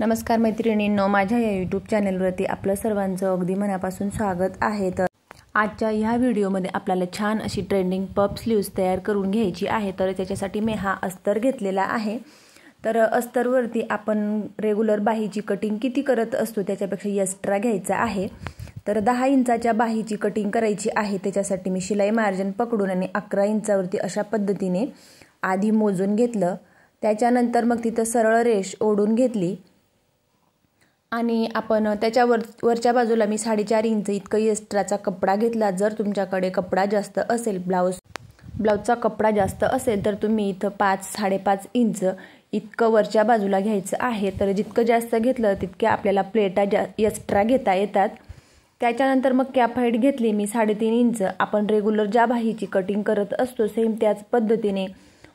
नमस्कार मैत्रिणींनो, माझ्या या यूट्यूब चॅनलवरती आपलं सर्वांचं अगदी मनापासून स्वागत आहे। तर आजच्या ह्या व्हिडिओमध्ये आपल्याला छान अशी ट्रेंडिंग पफ स्लीव्स तयार करून घ्यायची आहे। तर त्याच्यासाठी मी हा अस्तर घेतलेला आहे। तर अस्तरवरती आपण रेग्युलर बाहीची कटिंग किती करत असतो त्याच्यापेक्षा एक्स्ट्रा घ्यायचा आहे। तर 10 इंचाच्या बाहीची कटिंग करायची आहे। त्याच्यासाठी मी शिलाई मार्जिन पकडून आणि 11 इंचावरती अशा पद्धतीने आधी मोजून घेतलं। त्याच्यानंतर मग तिथं सरळ रेष ओढून घेतली आणि आपण त्याच्यावर वरच्या बाजूला मी 4.5 इंच इतका एक्स्ट्राचा कपडा घेतला। जर तुमच्याकडे कपडा जास्त असेल, ब्लाउजचा कपडा जास्त असेल तर तुम्ही इथं 5-5.5 इंच इतकं वरच्या बाजूला घ्यायचं आहे। तर जितकं जास्त घेतलं तितक्या आपल्याला प्लेटा एक्स्ट्रा घेता येतात। त्याच्यानंतर मग कॅप हाईट घेतली मी 3.5 इंच। आपण रेग्युलर ज्या बाहीची कटिंग करत असतो सेम त्याच पद्धतीने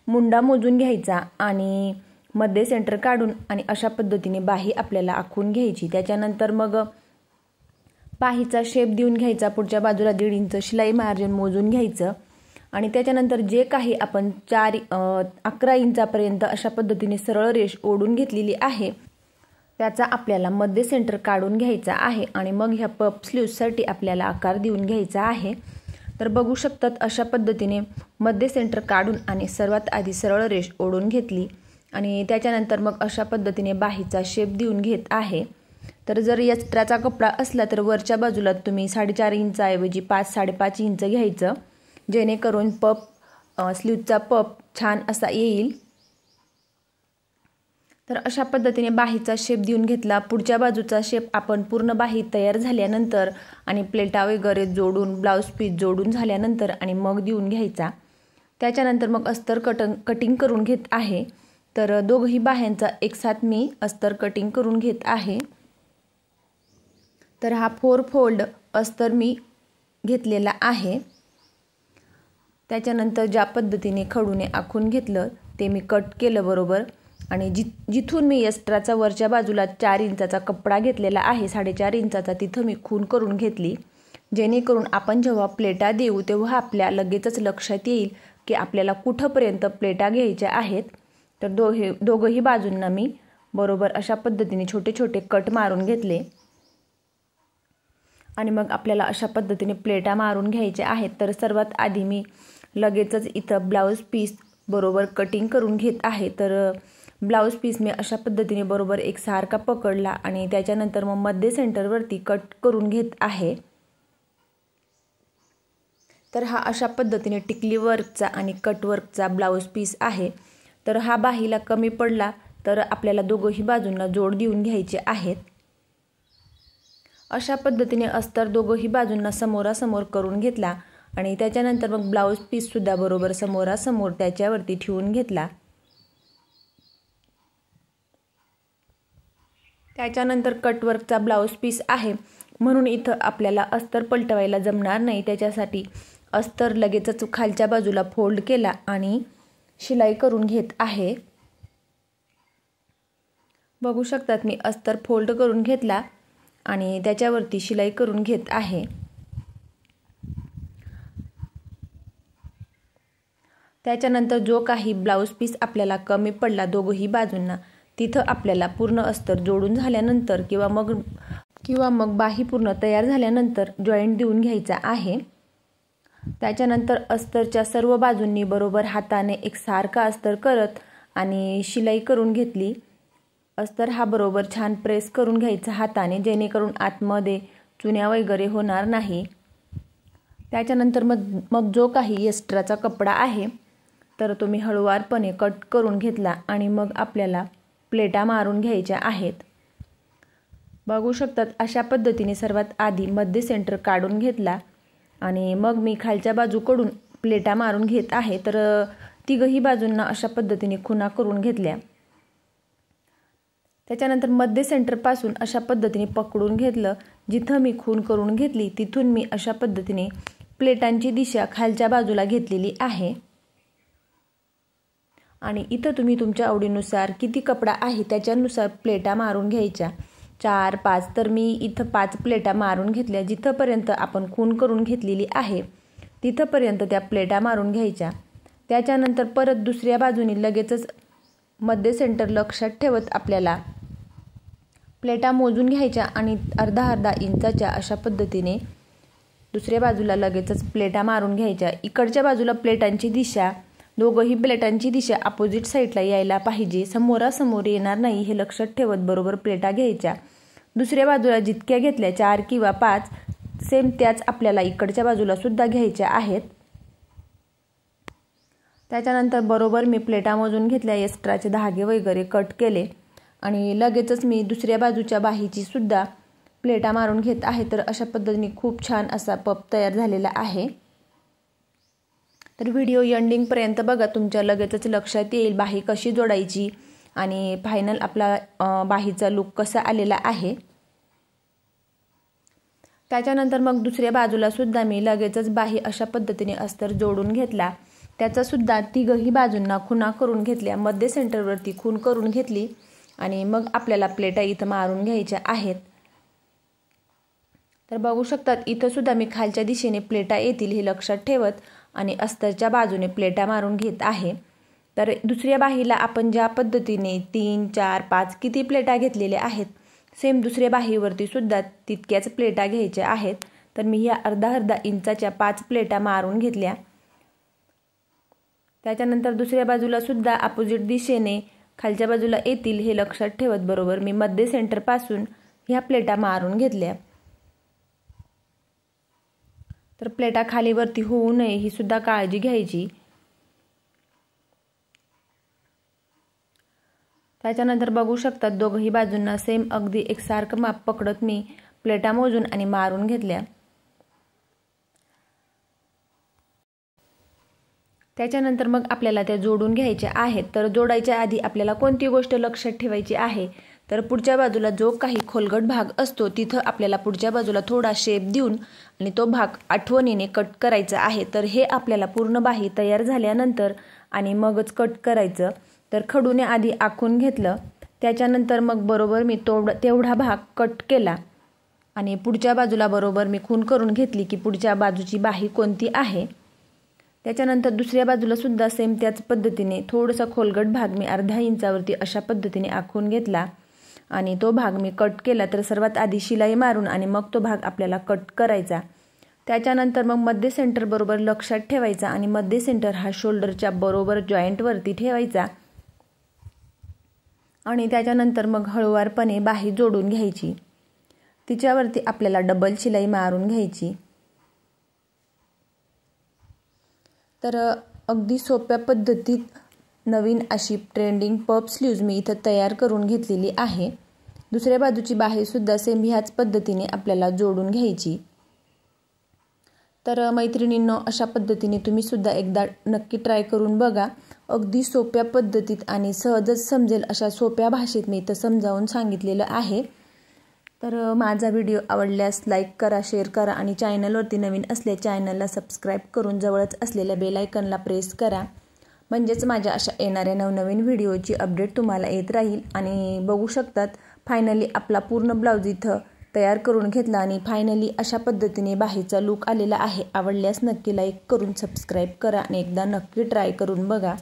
मुंडा मोजून घ्यायचा आणि मध्ये सेंटर काढून आणि अशा पद्धतीने बाही आपल्याला आखून घ्यायची। त्याच्यानंतर मग बाहीचा शेप देऊन घ्यायचा। पुढच्या बाजूला 1.5 इंच शिलाई मार्जिन मोजून घ्यायचं आणि त्याच्यानंतर जे काही आपण 11 इंचापर्यंत अशा पद्धतीने सरळ रेष ओढून घेतलेली आहे त्याचा आपल्याला मध्ये सेंटर काढून घ्यायचा आहे आणि मग ह्या पफ स्लीव्ससाठी आपल्याला आकार देऊन घ्यायचा आहे। तर बघू शकतात अशा पद्धतीने मध्ये सेंटर काढून आणि सर्वात आधी सरळ रेष ओढून घेतली आणि त्याच्यानंतर मग अशा पद्धतीने बाहीचा शेप देऊन घेत आहे। तर जर एक्स्ट्राचा कपडा असला तर वरच्या बाजूला तुम्ही 4.5 इंचाऐवजी 5-5.5 इंच घ्यायचं, जेणेकरून पफ स्लीवचा पफ छान असा येईल। तर अशा पद्धतीने बाहीचा शेप देऊन घेतला। पुढच्या बाजूचा शेप आपण पूर्ण बाही तयार झाल्यानंतर आणि प्लेटा वगैरे जोडून ब्लाउज पीस जोडून झाल्यानंतर आणि मग देऊन घ्यायचा। त्याच्यानंतर मग अस्तर कटिंग करून घेत आहे। तर दोघही बाह्यांचा एकसाथ मी अस्तर कटिंग करून घेत आहे। तर हा 4 फोल्ड अस्तर मी घेतलेला आहे। त्याच्यानंतर ज्या पद्धतीने खडूने आखून घेतलं ते मी कट केलं बरोबर आणि जिथून मी एक्स्ट्राचा वरच्या बाजूला 4 इंचाचा कपडा घेतलेला आहे 4.5 इंचाचा तिथं मी खून करून घेतली, जेणेकरून आपण जेव्हा प्लेटा देऊ तेव्हा आपल्या लगेचच लक्षात येईल की आपल्याला कुठपर्यंत प्लेटा घ्यायच्या आहेत। तर दोघही बाजूंना मी बरोबर अशा पद्धतीने छोटे छोटे कट मारून घेतले आणि मग आपल्याला अशा पद्धतीने प्लेटा मारून घ्यायच्या आहेत। तर सर्वात आधी मी लगेचच इथं ब्लाउज पीस बरोबर कटिंग करून घेत आहे। तर ब्लाउज पीस मी अशा पद्धतीने बरोबर एकसारखा पकडला आणि त्याच्यानंतर मग मध्ये सेंटरवरती कट करून घेत आहे। तर हा अशा पद्धतीने टिकली वर्कचा आणि कट वर्कचा ब्लाउज पीस आहे। तर हा बाहीला कमी पडला तर आपल्याला दोघही बाजूंना जोड देऊन घ्यायचे आहेत। अशा पद्धतीने अस्तर दोघही बाजूंना समोरासमोर करून घेतला आणि त्याच्यानंतर मग ब्लाउज पीस सुद्धा बरोबर समोरासमोर त्याच्यावरती ठेवून घेतला। त्याच्यानंतर कट वर्कचा ब्लाउज पीस आहे म्हणून इथं आपल्याला अस्तर पलटवायला जमणार नाही। त्याच्यासाठी अस्तर लगेचच खालच्या बाजूला फोल्ड केला आणि शिलाई करून घेत आहे। बघू शकतात मी अस्तर फोल्ड करून घेतला आणि त्याच्यावरती शिलाई करून घेत आहे। त्याच्यानंतर जो काही ब्लाउज पीस आपल्याला कमी पडला दोघही बाजूंना तिथं आपल्याला पूर्ण अस्तर जोडून झाल्यानंतर किंवा मग बाही पूर्ण तयार झाल्यानंतर जॉईंट देऊन घ्यायचा आहे। त्याच्यानंतर अस्तरच्या सर्व बाजूंनी बरोबर हाताने एकसारखा अस्तर करत आणि शिलाई करून घेतली। अस्तर हा बरोबर छान प्रेस करून घ्यायचा हाताने, जेणेकरून आतमध्ये चुन्या वगैरे होणार नाही। त्याच्यानंतर मग जो काही एक्स्ट्राचा कपडा आहे तर तो मी हळूवारपणे कट करून घेतला आणि मग आपल्याला प्लेटा मारून घ्यायच्या आहेत। बघू शकतात अशा पद्धतीने सर्वात आधी मध्ये सेंटर काढून घेतला आणि मग मी खालच्या बाजूकडून प्लेटा मारून घेत आहे। तर तिघही बाजूंना अशा पद्धतीने खुणा करून घेतल्या। त्याच्यानंतर मध्ये सेंटर पासून अशा पद्धतीने पकडून घेतलं। जिथं मी खून करून घेतली तिथून मी अशा पद्धतीने प्लेटांची दिशा खालच्या बाजूला घेतलेली आहे आणि इथं तुम्ही तुमच्या आवडीनुसार किती कपडा आहे त्याच्यानुसार प्लेटा मारून घ्यायच्या। 4-5 तर मी इथं 5 प्लेटा मारून घेतल्या। जिथपर्यंत आपण खून करून घेतलेली आहे तिथपर्यंत त्या प्लेटा मारून घ्यायच्या। त्याच्यानंतर परत दुसऱ्या बाजूने लगेचच मध्ये सेंटर लक्षात ठेवत आपल्याला प्लेटा मोजून घ्यायच्या आणि अर्धा इंचाच्या अशा पद्धतीने दुसऱ्या बाजूला लगेचच प्लेटा मारून घ्यायच्या। इकडच्या बाजूला प्लेटांची दिशा, दोघंही प्लेटांची दिशा अपोजिट साईडला यायला पाहिजे, समोरासमोर येणार नाही हे लक्षात ठेवत बरोबर प्लेटा घ्यायच्या। दुसऱ्या बाजूला जितक्या घेतल्या 4 किंवा 5 सेम त्याच आपल्याला इकडच्या बाजूला सुद्धा घ्यायच्या आहेत। त्याच्यानंतर बरोबर मी प्लेटा मोजून घेतल्या, एक्स्ट्राचे धागे वगैरे कट केले आणि लगेचच मी दुसऱ्या बाजूच्या बाहीची सुद्धा प्लेटा मारून घेत आहे। तर अशा पद्धतीने खूप छान असा पप तयार झालेला आहे। तर व्हिडिओ एंडिंगपर्यंत बघा, तुमच्या लगेचच लक्षात येईल बाही कशी जोडायची आणि फायनल आपला बाहीचा लुक कसा आलेला आहे। त्याच्यानंतर मग दुसऱ्या बाजूला सुद्धा मी लगेचच बाही अशा पद्धतीने अस्तर जोडून घेतला। त्याचा सुद्धा तिघही बाजूंना खुणा करून घेतल्या, मध्य सेंटरवरती खूण करून घेतली आणि मग आपल्याला प्लेटा इथं मारून घ्यायच्या आहेत। तर बघू शकतात इथं सुद्धा मी खालच्या दिशेने प्लेटा येतील हे लक्षात ठेवत आणि अस्तरच्या बाजूने प्लेटा मारून घेत आहे। तर दुसऱ्या बाहीला आपण ज्या पद्धतीने 3, 4, 5 किती प्लेटा घेतलेल्या आहेत सेम दुसऱ्या बाहीवरती सुद्धा तितक्याच प्लेटा घ्यायच्या आहेत। तर मी या अर्धा इंचाच्या 5 प्लेटा मारून घेतल्या। त्याच्यानंतर दुसऱ्या बाजूला सुद्धा अपोजिट दिशेने खालच्या बाजूला येतील हे लक्षात ठेवत बरोबर मी मध्य सेंटर पासून ह्या प्लेटा मारून घेतल्या। तर प्लेटा खालीवरती होऊ नये ही सुद्धा काळजी घ्यायची। त्याच्यानंतर बघू शकतात दोघही बाजूंना सेम अगदी एकसारखं माप पकडत मी प्लेटा मोजून आणि मारून घेतल्या। त्याच्यानंतर मग आपल्याला त्या जोडून घ्यायच्या आहेत। तर जोडायच्या आधी आपल्याला कोणती गोष्ट लक्षात ठेवायची आहे, तर पुढच्या बाजूला जो काही खोलगट भाग असतो तिथं आपल्याला पुढच्या बाजूला थोडा शेप देऊन आणि तो भाग आठवणीने कट करायचा आहे। तर हे आपल्याला पूर्ण बाही तयार झाल्यानंतर आणि मगच कट करायचं। तर खडूने आधी आखून घेतलं, त्याच्यानंतर मग बरोबर मी तेवढा भाग कट केला आणि पुढच्या बाजूला बरोबर मी खूण करून घेतली की पुढच्या बाजूची बाही कोणती आहे। त्याच्यानंतर दुसऱ्या बाजूला सुद्धा सेम त्याच पद्धतीने थोडासा खोलगट भाग मी अर्धा इंचावरती अशा पद्धतीने आखून घेतला आणि तो भाग मी कट केला। तर सर्वात आधी शिलाई मारून आणि मग तो भाग आपल्याला कट करायचा। त्याच्यानंतर मग मध्य सेंटर बरोबर लक्षात ठेवायचा आणि मध्य सेंटर हा शोल्डरच्या बरोबर जॉईंटवरती ठेवायचा आणि त्याच्यानंतर मग हळूवारपणे बाही जोडून घ्यायची। तिच्यावरती आपल्याला डबल शिलाई मारून घ्यायची। तर अगदी सोप्या पद्धतीत नवीन अशी ट्रेंडिंग पफ स्लीव्ज मी इथं तयार करून घेतलेली आहे। दुसऱ्या बाजूची बाही सुद्धा सेम ह्याच पद्धतीने आपल्याला जोडून घ्यायची। तर मैत्रिणींनो, अशा पद्धतीने तुम्ही सुद्धा एकदा नक्की ट्राय करून बघा। अगदी सोप्या पद्धतीत आणि सहजच समजेल अशा सोप्या भाषेत मी इथं समजावून सांगितलेलं आहे। तर माझा व्हिडिओ आवडल्यास लाईक करा, शेअर करा आणि चॅनलवरती नवीन असले चॅनलला सबस्क्राईब करून जवळच असलेल्या बेल आयकॉनला प्रेस करा, म्हणजेच माझ्या अशा येणाऱ्या नवनवीन व्हिडिओची अपडेट तुम्हाला येत राहील। आणि बघू शकतात फायनली आपला पूर्ण ब्लाउज इथं तयार करून घेतला आणि फायनली अशा पद्धतीने बाहीचा लुक आलेला आहे। आवडल्यास नक्की लाईक करून सबस्क्राईब करा आणि एकदा नक्की ट्राय करून बघा।